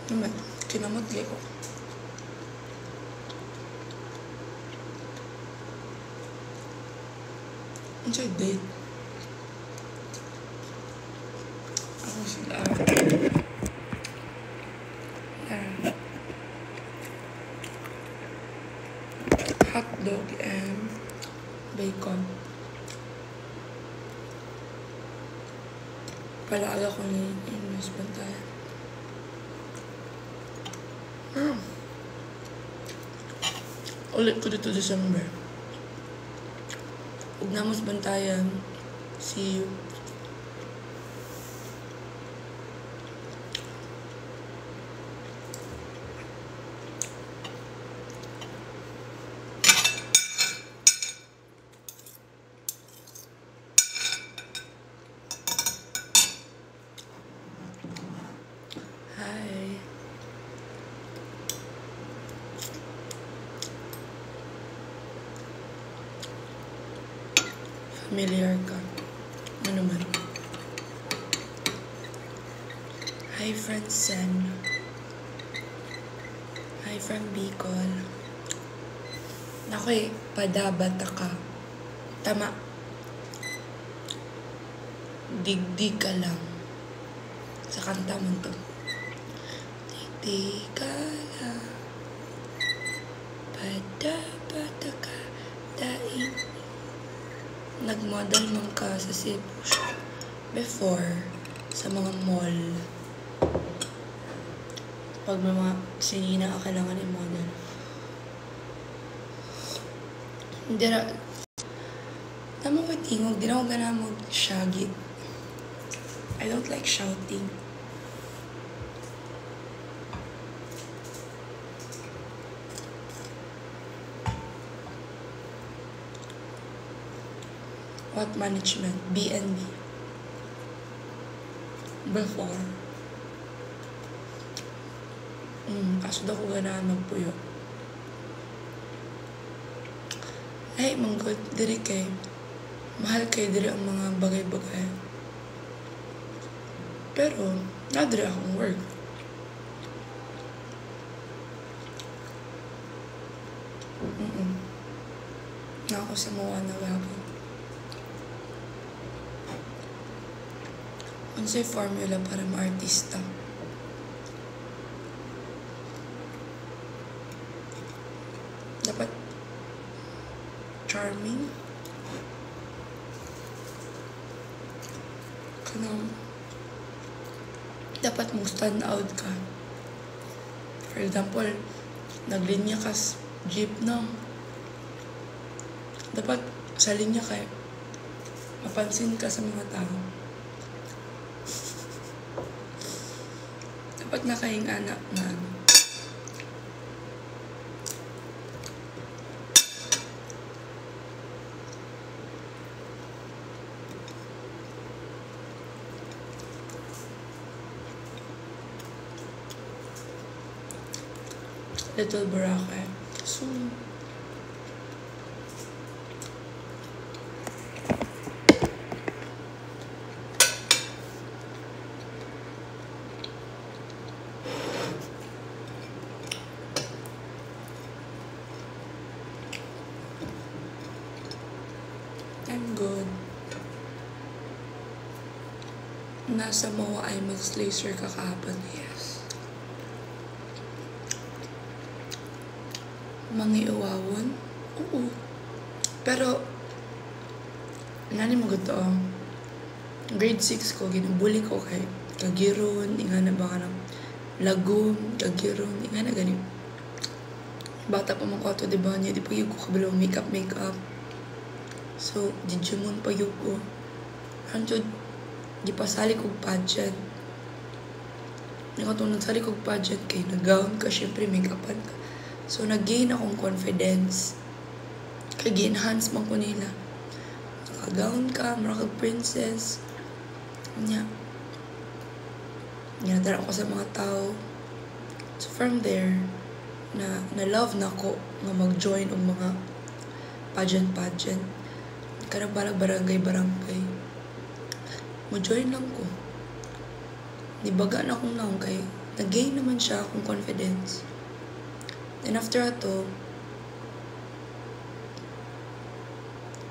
Naman, kinamot ko. Enjoy date. Ako sila. Hot dog and bacon. Palaga ko ni Ines Bantayan. Ulit ko dito December. Huwag na mas Bantayan. See you. Hi. Familiar ka. Ano naman? Hi, friend Sen. Hi, friend Bicol. Naku padabata ka. Tama. Digdig ka lang. Sa kanta mo to. Digdig ka lang. Padabata ka. Daing. Nag-model man ka sa Cebu before sa mga mall. Pag may mga sinina ka kailangan i-model. Hindi na, tama ko tingog, di na ako gana mag-shaggy. I don't like shouting. What management? BNB. Before. Kaso daw ko ganahan magpuyo. Ay, manggod. Diri kay. Mahal kay diri ang mga bagay-bagay. Pero, nadiri akong work. Na ako sa mga nagagawin. Unsay formula para ma-artista? Dapat charming. Kanang dapat mong stand out ka. For example, naglinya ka sa jeep na. Dapat sa linya ka, mapansin ka sa mga tao. Dapat nakaing anak na ano. Little Boracay. So, I'm good. Nasa Moa IMAX laser ka kahapon, yes. Mangiuwawon? Oo. Pero, nani mo gusto, grade 6 ko, ginubuli ko kay kagiron, nga na baka ng lagom, kagiron, nga na ganun. Bata pa mga kwato, diba niya, di pa yung ko kabalo makeup. So, Digimon pa yung ko. Anjod, di pa sali kong pageant. Nga nagsali kong pageant kay nag-gown ka, syempre make-upan ka. So, nag-gain akong confidence. Kaya gi-enhance man ko nila. Naka-gown ka, marakag princess. Nya. Tara ko sa mga tao. So, from there, na-love na ko nga mag-join ang mga pageant. Karang barangay. Mag-join lang ko. Nibaga na akong naong kay nag-gain naman siya akong confidence. Then after ato,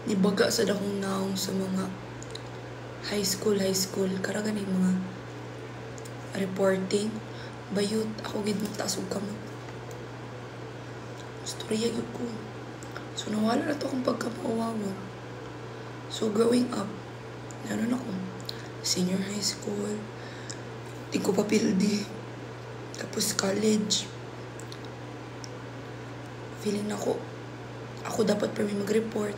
nibaga sa dakong naong sa mga high school, karang ganing mga reporting, bayot, ako gid magtaas og kamot. Storya gyud ko. So nawala na to akong pagkamauwawa. So growing up, ano na ako, senior high school, di ko pa pildi, tapos college, feeling na ako dapat pa may mag-report.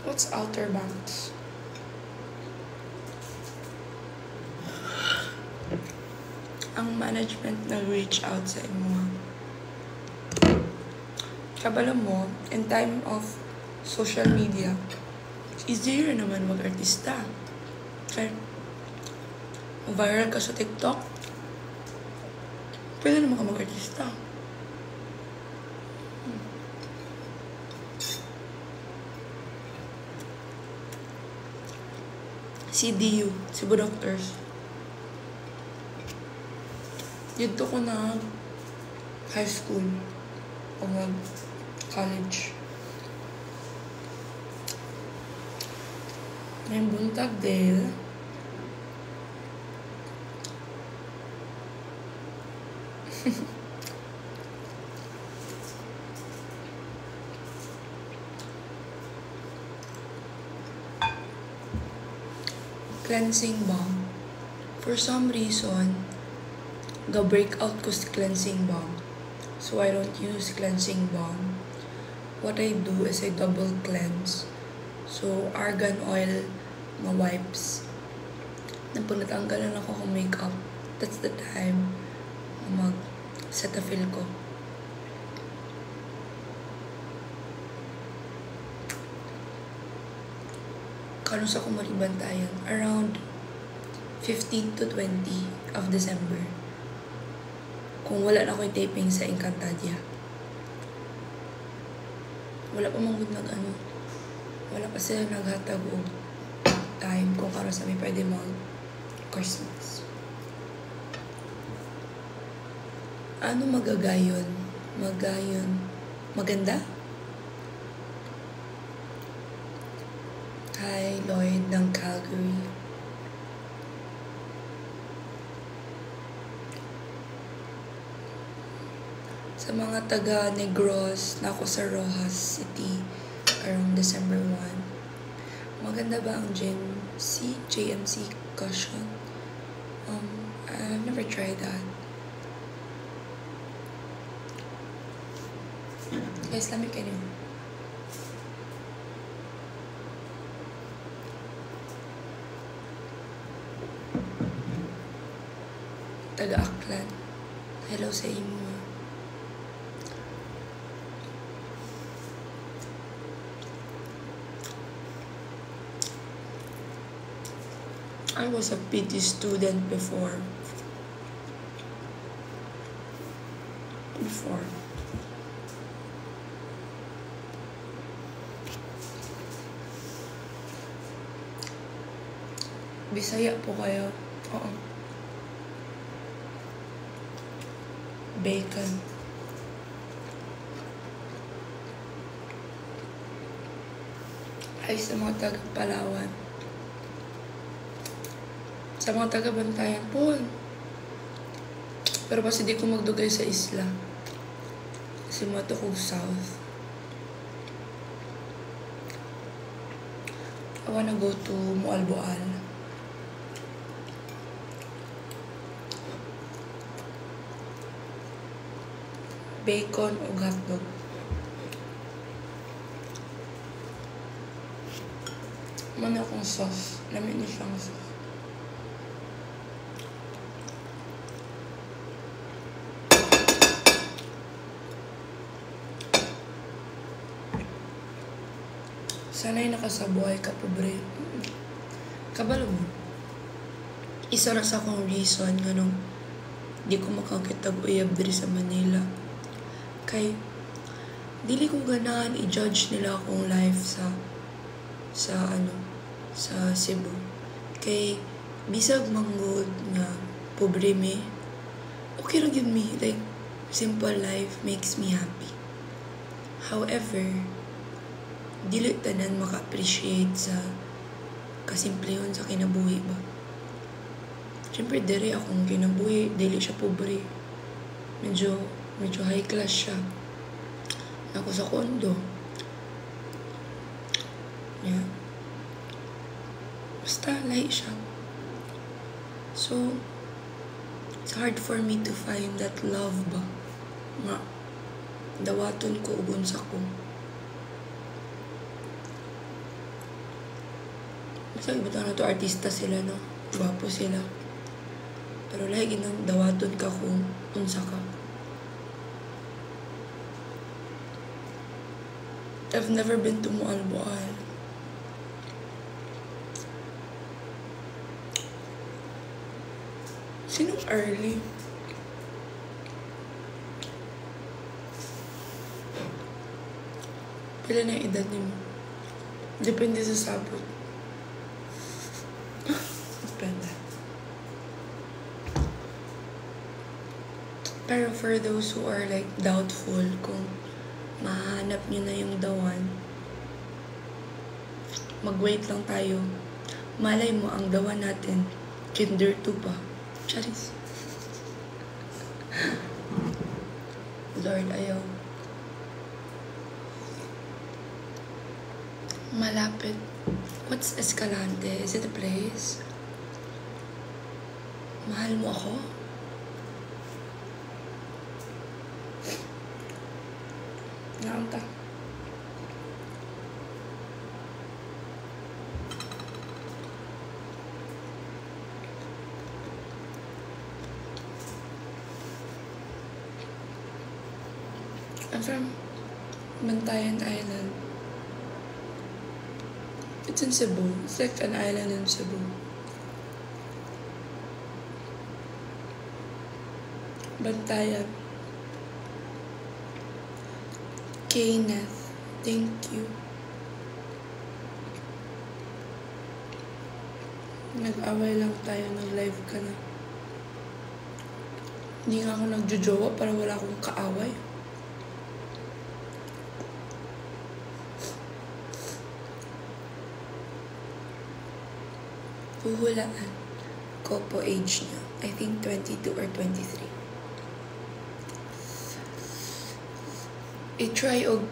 What's Outer Banks? Ang management nag-reach out sa imo. Kabalo mo, in time of social media, easier naman mag-artista. Kaya, viral ka sa TikTok, pwede naman ka mag-artista. CDU, Cebu Doctors. Dito ko na high school o college. Ngayong buntag Dale. Cleansing balm. For some reason, ga-break out ko sa cleansing balm. So I don't use cleansing balm. What I do is I double cleanse. So argan oil, mga wipes. Nang pag natanggalan ako ng makeup, that's the time mag-Cetaphil ko. Karon sa akong malibantayan, around 15 to 20 of December. Kung wala na ako taping sa Encantadia. Wala pa manggod wala pa sila naghatag o time kung para sa may pwede mag-Christmas. Ano magagayon? Maganda? Hi, Lloyd ng Calgary. Sa mga taga Negros, na ako sa Rojas City around December 1. Maganda ba ang JMC cushion? I've never tried that. Guys, lamig kayo. Taga-Aklan. Hello sa imo. I was a PT student before. Bisaya po kayo. Oo. Bacon. Ay sa mga taga-Palawan. Sa mga taga-Bantayan po. Pero kasi di ko magdugay sa isla. Kasi mato kong south. I wanna go to Moalboal. Bacon o hotdog. Mana akong sauce. Lamin niya siyang sauce. Sana'y nakasabuhay ka, pobre. Kabalo mo. Isa na sa akong reason nga nung di ko makakitag-uyab diri sa Manila. Kay, dili ko ganahan i-judge nila akong life sa sa Cebu. Kay bisag manggod nga pobre me, okay ra gyud me. Like, simple life makes me happy. However, dili tanan maka-appreciate sa kasimplehon sa kinabuhi ba. Siyempre, diri akong kinabuhi, dili siya pobre. Medyo high class siya. Ako sa kondo. Yeah. Basta, lahi siya. So, it's hard for me to find that love ba. Nga, dawaton ko ugon sa ko. Basta iba na to artista sila, no? Gwapo sila. Pero lagi ginang dawaton ka kung unsa ka. I've never been to Moalboal. Sinong early? Pila na edad niyo? Depende sa sabot. Depende. Pero for those who are like doubtful kung mahanap niyo na yung the one, mag-wait lang tayo. Malay mo ang the one natin, Kinder 2 pa. Charis. Lord, ayaw. Malapit. What's Escalante? Is it a place? Mahal mo ako? Naam ta. I'm from Bantayan Island. It's in Cebu. It's like an island in Cebu. Bantayan. Kenneth, thank you. Nag-away lang tayo, nag-live ka na. Hindi nga ako nagjojowa para wala akong kaaway. Huhulaan ko po age niya. I think 22 or 23. I-try og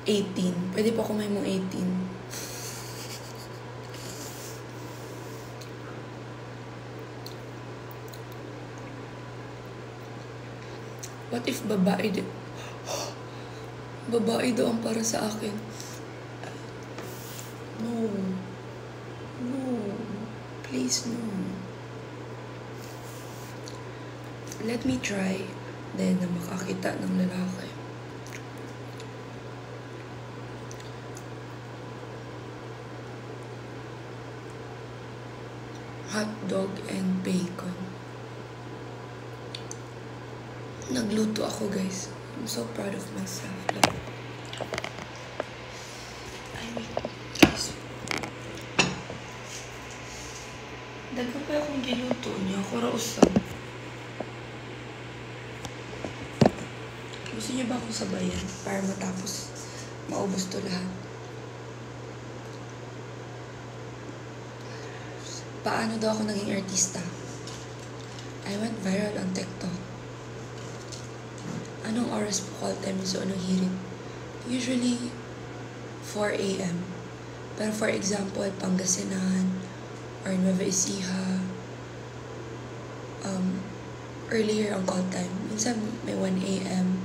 18. Pwede pa kumay mong 18. What if babae din? Babae daw ang para sa akin. No. No. Please, no. Let me try then na makakita ng lalaki. Hot dog and bacon. Nagluto ako, guys. I'm so proud of myself. Look. Ay, wait. Guys. Daga pa akong giluto niya. Ako rausap. Gusto niyo ba akong sabayan para matapos maubos to lahat? Paano daw ako naging artista? I went viral on TikTok. Anong oras po call time so anong hirit? Usually 4 a.m. Pero for example, Pangasinan or Nueva Ecija, earlier ang call time. Minsan may 1 a.m.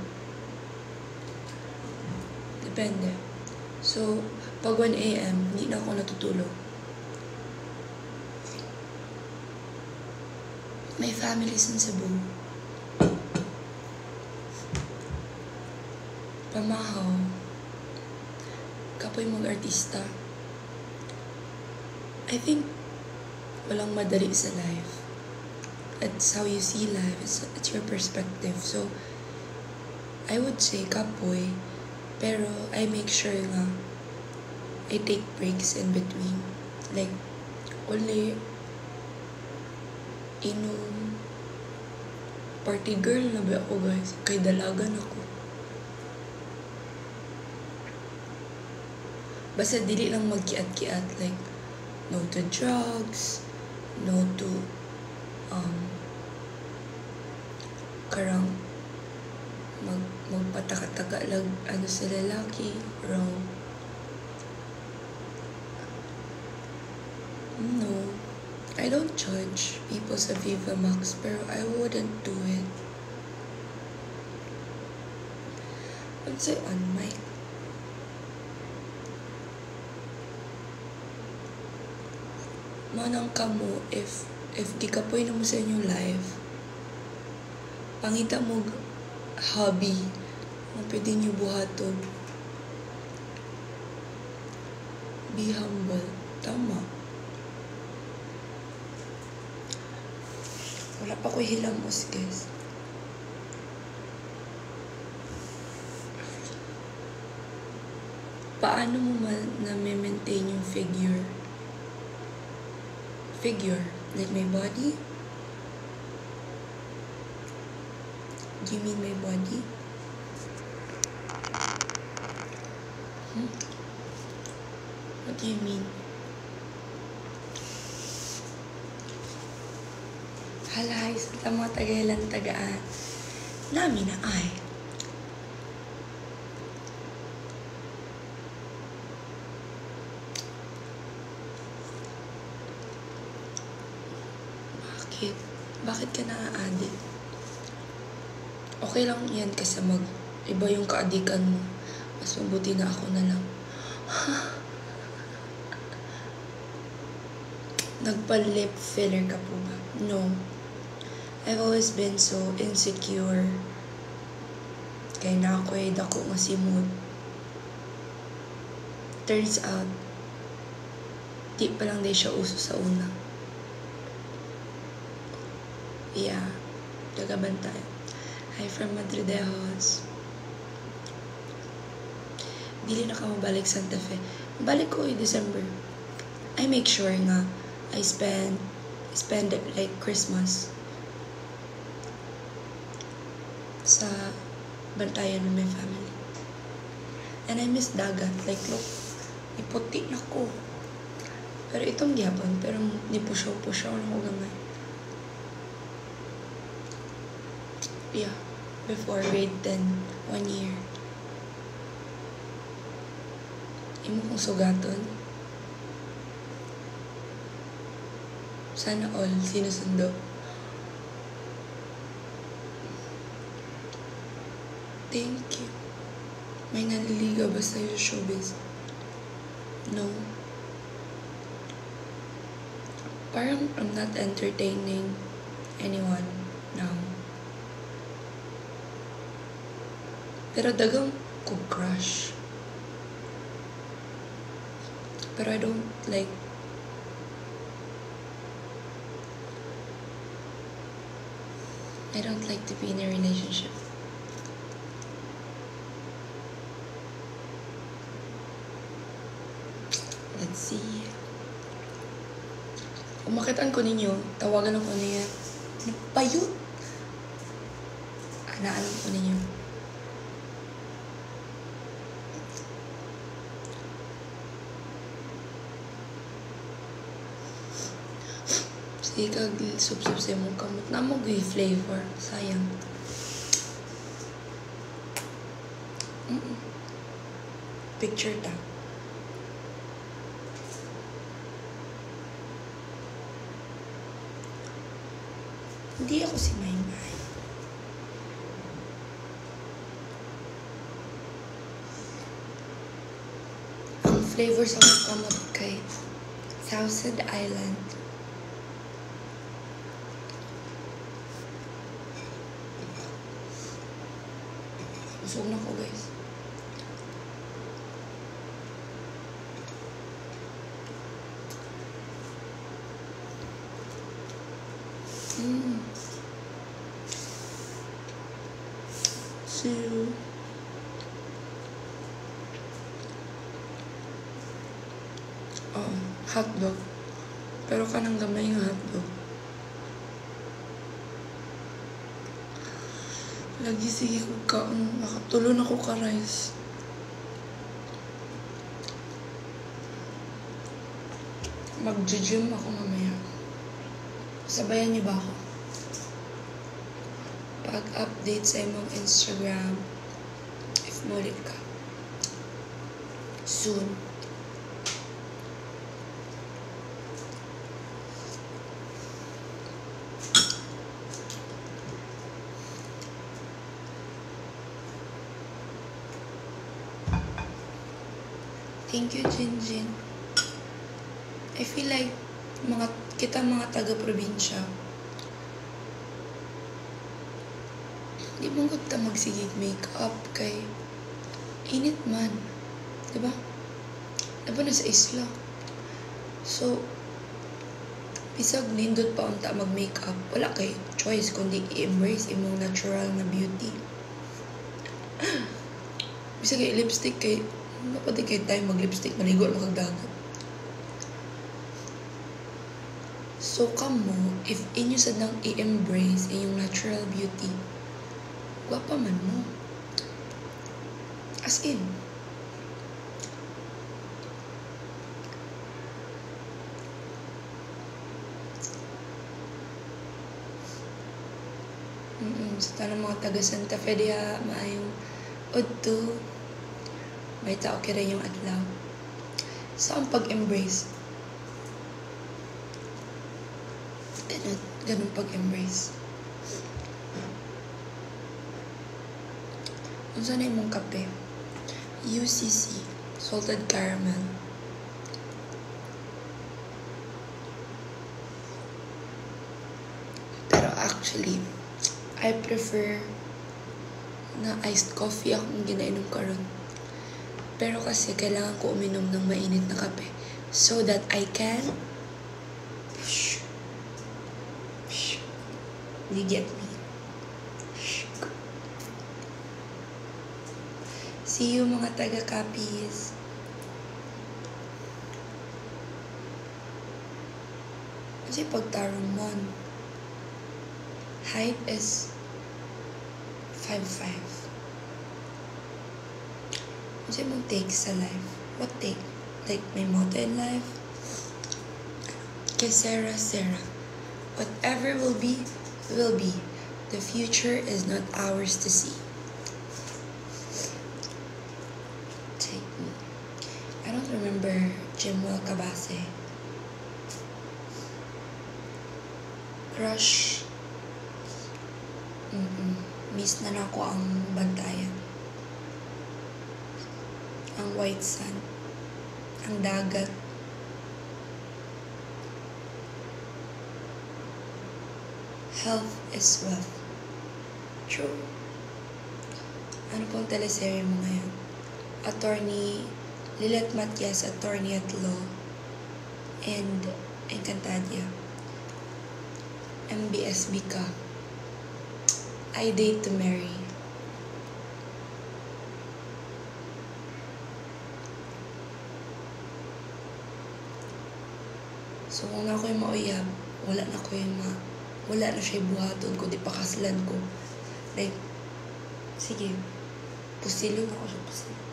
Depende. So, pag 1 a.m., hindi na ako natutulog. May families in Cebu. Pamahaw. Kapoy mag-artista. I think walang madali sa life. It's how you see life. It's your perspective. So, I would say kapoy. Pero I make sure nga I take breaks in between. Like, only inom. Party girl na ba ako, guys? Kay dalagan ako. Basta dili lang magkiat-kiat. Like, no to drugs, no to, karang, magpataka-taka lang, sa lalaki, wrong. No, I don't judge people sa Viva Max, pero I wouldn't do it. I'd say on mic. Manang kamo, if di ka po mo sa inyong live, pangita mo hobby na pwede niyo buhaton. Be humble. Tama. Wala pa ko hilamos, guys. Paano mo na-maintain yung figure? Like my body? Do you mean my body? What do you mean? Halay, sa tama tagalan tagaan. Nami na ay. Bakit ka na-addict? Okay lang yan kasi iba yung kaadikan mo. Mas mabuti na ako na lang. Nagpa-lip filler ka po ba? No. I've always been so insecure. Kaya na ako'y dako nga si mood. Turns out, di pa lang di siya uso sa una. Yeah, tagabantay. Hi from Madridejos. Dili na ka mabalik Santa Fe. Balik ko December. I make sure nga I spend it like Christmas sa bantayan ng my family. And I miss dagat. Like, look, iputi na ko. Pero itong gyapon, pero nipusyaw-pusyaw na ko gamay. Yeah, before grade 10, 1 year. Imo kong sugaton. Sana all sinusundo. Thank you. May naliliga ba sa'yo showbiz? No. Parang I'm not entertaining anyone now. Pero dagang ko crush. Pero I don't like. I don't like to be in a relationship. Let's see. Kung makitaan ko ninyo, tawagan ako niya. Nagpayot! Naalam ko ninyo. Sige kag sup-sup sa mong kamot na mo flavor. Sayang. Picture ta. Hindi ako si Maymay. Ang flavor sa mong kamot kay Southside Island. Busog na ko, guys. So, oh. hotdog. Pero kanang gamay nga hotdog. Lagi sige ko kaon. Nakatulon ako ka rice. Mag-gym ako mamaya. Sabayan niyo ba ako? Pag-update sa imong Instagram, if mulit ka. Soon. Thank you, Jinjin. I feel like kita mga taga-probinsya, di mo ko ta magsigig makeup kay init man. Diba? Diba na sa isla? So, bisag nindot pa unta mag-makeup, wala kay choice kundi i-embrace imong natural na beauty. Bisag kay lipstick kay napati kay tayo mag-lipstick, maligo lang kagdagat. So, kamo, if inyo sadang i-embrace inyong natural beauty, gwapa man mo. As in. Sa tanang mga taga Santa Fe diha, maayong udto. May tao kira yung adlaw. So, ang pag-embrace. Ganun pag-embrace. Unsa na imong kape? UCC, salted caramel. Pero actually, I prefer na iced coffee akong ginainom karon. Pero kasi kailangan ko uminom ng mainit na kape so that I can you get me? See you mga taga-copies. Kasi pagtarong mon, height is 5'5". Kasi mong take sa life. What take? Like my motto in life? Kay Sarah. Whatever will be, will be. The future is not ours to see. Take me. I don't remember Jimwell Cabase. Crush. Miss na nako ang bantayan. Ang white sun. Ang dagat. Health is wealth. True. Ano pong teleserye mo ngayon? Attorney Lilet Matias, attorney at law. And Encantadia. MBSB ka. I date to marry. So, kung ako yung mauyab, wala na siya buhaton ko, di pakaslan ko. Like, sige, pusilon ako siya, pusilon.